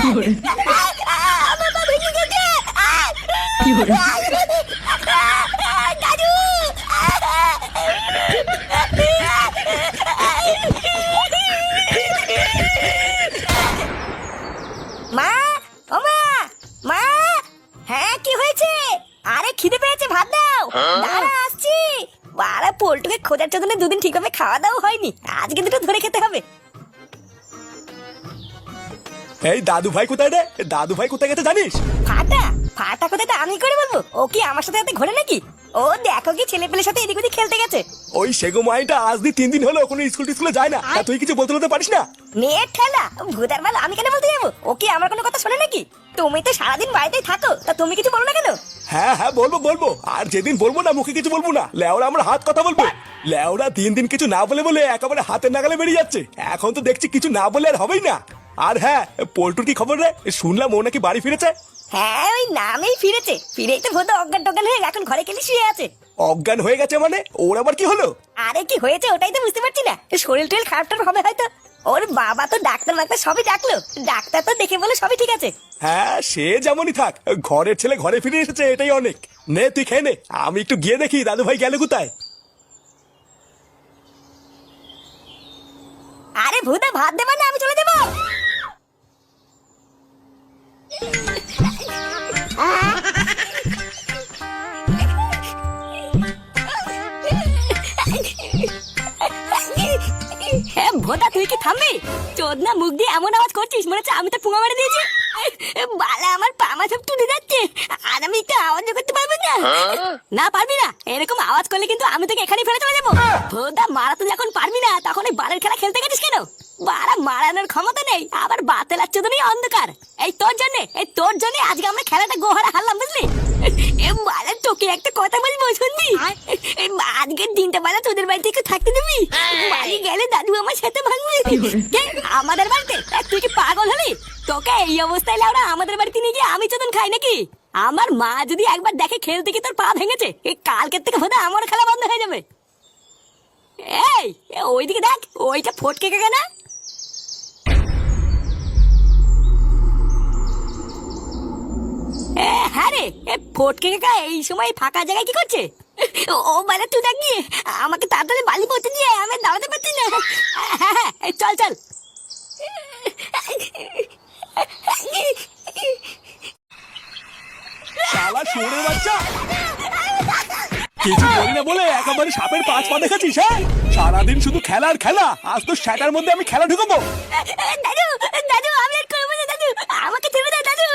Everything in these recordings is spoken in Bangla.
আমার পা ভেঙে গেছে। দাদু মা, ও মা, মা, হ্যাঁ কি হয়েছে? আরে খিদে পেয়েছে, ভাত দাও। দাঁড়া আসছি। বাড়া পোল্টুকে খোঁজার জন্য দুদিন ঠিকভাবে খাওয়া দাওয়া হয়নি, আজকে দুটো ধরে খেতে হবে। এই দাদু ভাই কোথায় রে? দাদু ভাই কোথায় গেছে জানিস? ফাটা ফাটা কোথায় আমি করে বলবো? ও কি আমার সাথে সাথে ঘোরে নাকি? ও দেখো কি ছেলে পেলের সাথে এদিক ওদিক খেলতে গেছে। ওই সেগো মাইটা আজ দি 3 দিন হলো কোনো স্কুলে যায় না, তা তুই কিছু বলতে পারিস না? মেয়ের ঠেলা ভূতার বেলা আমি কেন বলতে যাবো? ও কি আমার কোনো কথা শোনে নাকি? তুমি তো সারাদিন বাড়িতেই থাকো, তা তুমি কিছু বলো না কেন? হ্যাঁ হ্যাঁ বলবো, আর যেদিন বলবো না মুখে কিছু বলবো না, লেওরা আমরা হাত কথা বলবো। লেওরা 3 দিন কিছু না বলে একেবারে হাতের নাগালে বেরিয়ে যাচ্ছে। এখন তো দেখছি কিছু না বলে আর হবেই না। আর হ্যাঁ, পল্টুর কি খবর রে? শুনলাম ও নাকি বাড়ি ফিরেছে। হ্যাঁ ওই নামেই ফিরেছে, ফিরেই তো ভূত অজ্ঞান টজ্ঞান হয়ে এখন ঘরে কেলি শুয়ে আছে। অজ্ঞান হয়ে গেছে মানে? ওর আবার কি হলো? আরে কি হয়েছে ওটাই তো বুঝতে পারছি না। শরীর টরীর খারাপ হবে হয়তো। ওর বাবা তো ডাক্তার সবই ডাকলো, ডাক্তার তো দেখে বলে সবই ঠিক আছে। হ্যাঁ সে যেমনই থাক, ঘরের ছেলে ঘরে ফিরে এসেছে এটাই অনেক। নে তুই খেয়ে নে, আমি একটু গিয়ে দেখি দাদু ভাই গেল কোথায়। আরে ভূতা ভাত দেবা না, আমি চলে যাবো। হ্যাঁ ভোদা তুই কি থামবি? চোদনা মুখ দিয়ে এমন আওয়াজ করছিস মনে হচ্ছে আমি তো পুঙা মেরে দিয়েছি। বালা আমার পা মা সব টুটে যাচ্ছে, আর আমি একটু আওয়াজ করতে পারবো না। না পারবি না, এরকম আওয়াজ করলে কিন্তু আমি তোকে এখানেই ফেলে চলে যাবো। ভোদা মারা তো যখন পারবি না তখন ওই বালের খেলা খেলতে গেছিস কেন? বাড়া মারানোর ক্ষমতা নেই, আবার বাতেলার চোদনই অন্ধকার। এই তোর জন্য আজকে আমরা খেলাটা গোহারা হারলাম বুঝলি? বালা তোকে একটা কথা বলবো শুনবি? আজকের দিনটা বালা তোদের বাড়িতে একটু থাকতে দিবি? বাড়ি গেলে দাদু আমার সাথে ভাঙবি। আমাদের বাড়িতে? তুই কি পাগল হলি? তোকে এই অবস্থায় লাউরা আমাদের বাড়িতে নিয়ে গিয়ে আমি চোদন খাই নাকি? আমার মা যদি একবার দেখে খেলতে কি তোর পা ভেঙেছে, এই কালকের থেকে বোধহয় আমার খেলা বন্ধ হয়ে যাবে। এই ওইদিকে দেখ, ওইটা ফটকে কে না? হ্যাঁ রে, ফটকে কাকা এই সময় ফাঁকা জায়গায় কি করছে? ও মানে তুই দেখ গিয়ে আমাকে তাড়াতাড়ি বালি পড়তে দিয়ে আমি দাঁড়াতে পারছি না। হ্যাঁ হ্যাঁ চল চল। শালা শুয়োরের বাচ্চা, কিছু বলি না বলে একেবারে সাপের 5 পা দেখাচ্ছিস। হ্যাঁ সারাদিন শুধু খেলা আর খেলা, আজ তো সেটার মধ্যে আমি খেলা ঢুকাবো। দাদু দাদু আমি আর করবো না দাদু, আমাকে ছেড়ে দাও দাদু।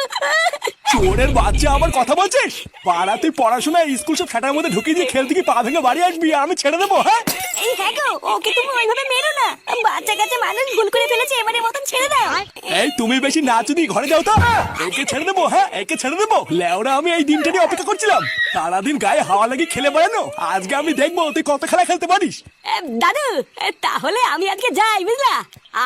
চোরের বাচ্চা আবার কথা বলছিস? পাড়া তুই পড়াশোনা স্কুল সব সেটার মধ্যে ঢুকিয়ে দিয়ে খেলতে কি পা ভেঙে বাড়ি আসবি, আমি ছেড়ে দেবো? হ্যাঁ এই হ্যাঁ গো, ওকে তুমি ওইভাবে মেরো না, বাচ্চা কাছে মানুষ ভুল করে ফেলেছে, এবারের মতন ছেড়ে দাও। এই তুমি বেশি নাচুনি, ঘরে যাও তো। একে ছেড়ে দেবো, হ্যাঁ একে ছেড়ে দেবো। লেওরা আমি এই দিনটা নিয়ে অপেক্ষা করছিলাম, সারাদিন গায়ে হাওয়া লাগি খেলে বেড়ানো। আজকে আমি দেখবো তুই কত খেলা খেলতে পারিস। দাদু তাহলে আমি আজকে যাই বুঝলা,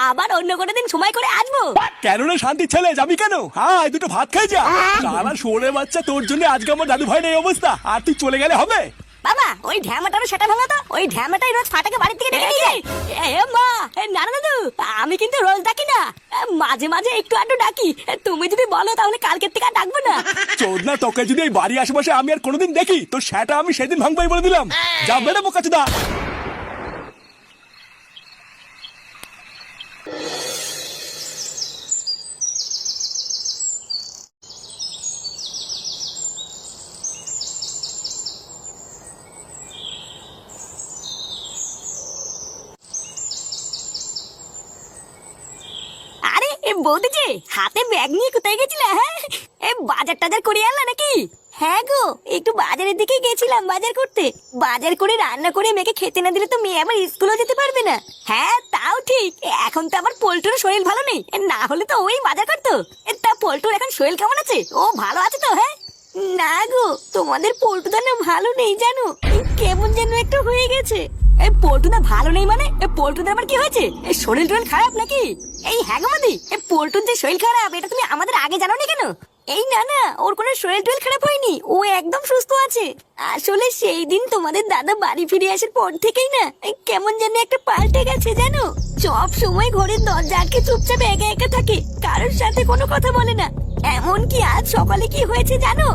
আবার অন্য কোনো দিন সময় করে আসবো। কেন রে শান্তি ছেলে, যাবি কেন? হ্যাঁ দুটো ভাত খাই যা। সারা শুয়োরের বাচ্চা, তোর জন্য আজকে আমার দাদু ভাইয়ের এই অবস্থা, আর তুই চলে গেলে হবে? বাবা ওই ঢ্যামাটারও সেটা ভাঙা তো, ওই ঢ্যামাটাই রোজ ফাটাকে বাড়ি থেকে ডেকে নিয়ে যায়। মা না না দাদু, আমি কিন্তু রোজ ডাকি না, মাঝে মাঝে একটু আধটু ডাকি। তুমি যদি বলো তাহলে কালকের থেকে আর ডাকবো না। চোদনা, তোকে যদি এই বাড়ি আশেপাশে আমি আর কোনোদিন দেখি তো সেটা আমি সেদিন ভাঙবাই বলে দিলাম। যা বেরো বোকাচোদা। আরে বৌদি যে হাতে ব্যাগ নিয়ে কোথায় গেছিলে? হ্যাঁ বাজার টাজার করে আনলা নাকি? হ্যাঁ গো একটু বাজারের দিকে গেছিলাম বাজার করতে। বাজার করে রান্না করে মেয়েকে খেতে না দিলে তো মেয়ে আবার স্কুলেও যেতে পারবে না। হ্যাঁ তাও ঠিক, এখন তো আবার পল্টুর শরীর ভালো নেই, না হলে তো ওই বাজার করতো। তা পল্টুর এখন শরীর কেমন আছে? ও ভালো আছে তো? হ্যাঁ না গো তোমাদের পল্টুদা না ভালো নেই জানো, কেমন যেন একটা হয়ে গেছে। এই পল্টুদা ভালো নেই মানে? পল্টুদার আবার কি হয়েছে? শরীর টরীর খারাপ নাকি? এই হ্যাঁ গো মাদি, পল্টুর যে শরীর খারাপ এটা তুমি আমাদের আগে জানো না কেন? এই না না, ওর কোনো শরীর টরীর খারাপ হয়নি, ও একদম সুস্থ আছে। আসলে সেই দিন তোমাদের দাদা বাড়ি ফিরে আসার পর থেকেই না কেমন যেন একটা পাল্টে গেছে জানো। সব সময় ঘরের দরজা আটকে চুপচাপ একা একা থাকে, কারোর সাথে কোনো কথা বলে না। এমনকি আজ সকালে কি হয়েছে জানো?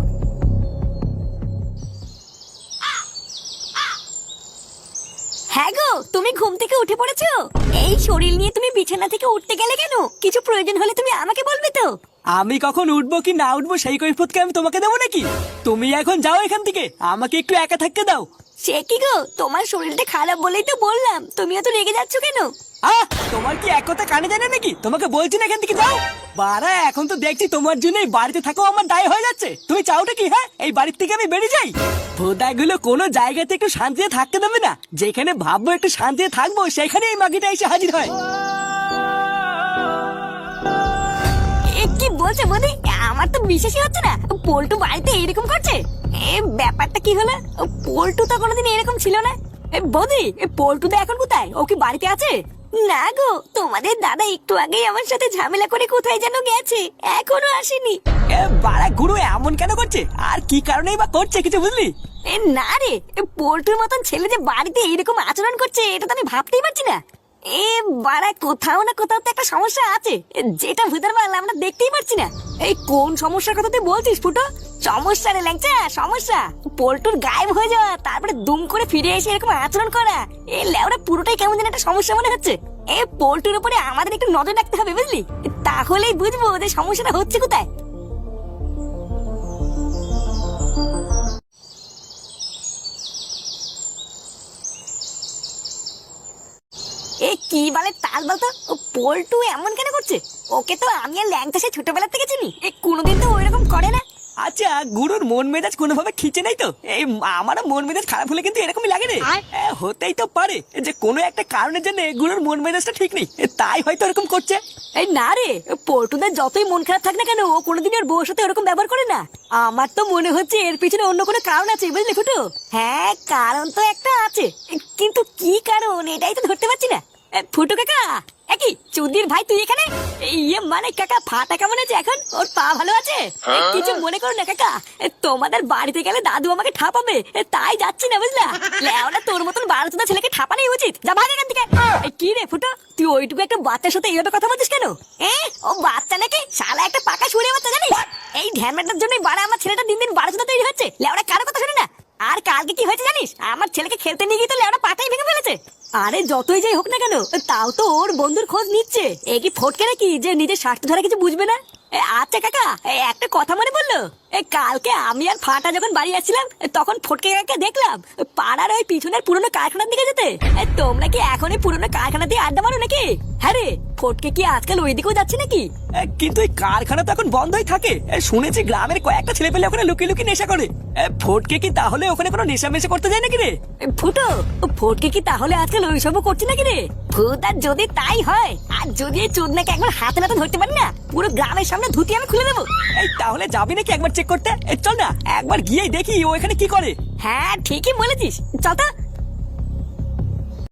হ্যাঁ গো, তুমি ঘুম থেকে উঠে পড়েছো? এই শরীর নিয়ে তুমি বিছানা থেকে উঠতে গেলে কেন? কিছু প্রয়োজন হলে তুমি আমাকে বলবে তো। আমি কখন উঠবো কি না উঠবো সেই কৈফিয়ত আমি তোমাকে দেবো নাকি? তুমি এখন যাও এখান থেকে, আমাকে একটু একা থাকতে দাও। সে কি গো, তোমার শরীরটা খারাপ বলেই তো বললাম, তুমি এত রেগে যাচ্ছ কেন? আহ, তোমার কি এক কথা কানে জানে নাকি? তোমাকে বলছি না এখান থেকে যাও। বাড়া, এখন তো দেখছি তোমার জন্য এই বাড়িতে থাকো আমার দায় হয়ে যাচ্ছে। তুমি চাওটা কি? হ্যাঁ, এই বাড়ির থেকে আমি বেরিয়ে যাই? ভোদাগুলো কোনো জায়গাতে একটু শান্তিতে থাকতে দেবে না। যেখানে ভাববো একটু শান্তিতে থাকবো সেখানে এই মাগিটা এসে হাজির হয়। এ কি বলছে বৌদি? আমার তো বিশ্বাসই হচ্ছে না, পল্টু বাড়িতে এরকম করছে। এ ব্যাপারটা কি হলো? পল্টু তো কোনোদিন এরকম ছিল না। বৌদি, পল্টু তো এখন কোথায়? ও কি বাড়িতে আছে? না গো, তোমাদের দাদা একটু আগেই আমার সাথে ঝামেলা করে কোথায় যেন গেছে, এখনো আসেনি। বাড়া গুরু এমন কেন করছে? আর কি কারণেই বা করছে কিছু বুঝলি? না রে, পল্টুর মতন ছেলে যে বাড়িতে এরকম আচরণ করছে এটা তো আমি ভাবতেই পারছি না। বাড়া, কোথাও না কোথাও তো একটা সমস্যা আছে, যেটা ভুতার বাল আমরা দেখতেই পারছি না। এই কোন সমস্যার কথা তুই বলছিস ফুটো? সমস্যা রে ল্যাংচা, সমস্যা। পল্টুর গায়েব হয়ে যাওয়া, তারপরে দুম করে ফিরে এসে এরকম আচরণ করা, এই লেওরা পুরোটাই কেমন যেন একটা সমস্যা মনে হচ্ছে। পল্টুর উপরে আমাদের একটু নজর রাখতে হবে বুঝলি, তাহলেই বুঝবো যে সমস্যাটা হচ্ছে কোথায়। কি বলে তাল বলতো, পল্টু এমন কেন করছে? ওকে তো আমি আর ল্যাংচা সে ছোটবেলা থেকে চিনি, কোনোদিন তো ওইরকম করে না। আচ্ছা, গুরুর মন মেজাজ কোনোভাবে খিচে নাই তো? এই আমারও মন মেজাজ খারাপ হলে কিন্তু এরকমই লাগে রে। হতেই তো পারে যে কোনো একটা কারণের জন্য গুরুর মন মেজাজটা ঠিক নেই, তাই হয়তো এরকম করছে। এই না রে, পল্টুদের যতই মন খারাপ থাক না কেন, ও কোনোদিন ওর বউর সাথে ওরকম ব্যবহার করে না। আমার তো মনে হচ্ছে এর পিছনে অন্য কোনো কারণ আছে বুঝলি ফুটু। হ্যাঁ, কারণ তো একটা আছে, কিন্তু কি কারণ এটাই তো ধরতে পারছি না। ফুটু কাকা, একই চুদির ভাই তুই এখানে? ইয়ে মানে কাকা, ফাটা কেমন আছে এখন? ওর পা ভালো আছে? কিছু মনে করো না কাকা, তোমাদের বাড়িতে গেলে দাদু আমাকে ঠাপাবে, তাই যাচ্ছি না বুঝলা। লেওনা তোর মতন বারোচোদা ছেলেকে ঠাপানোই উচিত, যা ভাগ এখান থেকে। কি রে ফুটো, তুই ওইটুকু একটা বাচ্চার সাথে এইভাবে কথা বলছিস কেন? ও বাচ্চা নাকি? শালা একটা পাকা শুনে বাচ্চা জানিস? এই ঢ্যামেটার জন্যই বাড়া আমার ছেলেটা দিন দিন বারোচোদা তৈরি হচ্ছে। লেওনা কারো কথা শুনে না। আর কালকে কি হয়েছে জানিস? আমার ছেলেকে খেলতে নিয়ে গিয়ে তো লেওনা পাটাই ভেঙে ফেলেছে। আরে যতই যাই হোক না কেন, তাও তো ওর বন্ধুর খোঁজ নিচ্ছে। এ কি ফটকে নাকি যে নিজের স্বার্থ ধরে কিছু বুঝবে না? আচ্ছা কাকা, একটা কথা মনে পড়লো। কালকে আমি আর ফাটা যখন বাড়ি আসছিলাম, তখন ফটকে কাকা দেখলাম পাড়ার ওই পিছনের পুরোনো কারখানার দিকে যেতে। তোমরা কি এখন এই পুরোনো কারখানা দিয়ে আড্ডা মারো নাকি? হ্যাঁ রে, ফটকে কি আজকাল ওই দিকেও যাচ্ছে নাকি? কিন্তু এই কারখানা তো এখন বন্ধই থাকে। শুনেছি গ্রামের কয়েকটা ছেলে পেলে ওখানে লুকিয়ে লুকিয়ে নেশা করে। ফটকে কি তাহলে ওখানে কোনো নেশা মেশা করতে যায় নাকি রে? ফুটো, ফটকে কি তাহলে আজকাল ওইসবও করছে নাকি রে? ভূত, যদি তাই হয়, আর যদি এই চোদনাকে একবার হাতে নাতে ধরতে পারি না, পুরো গ্রামের সামনে ধুতি আমি খুলে দেবো। এই তাহলে যাবি নাকি একবার চেক করতে? চল না একবার গিয়ে দেখি ও এখানে কি করে। হ্যাঁ ঠিকই বলেছিস, চল তো।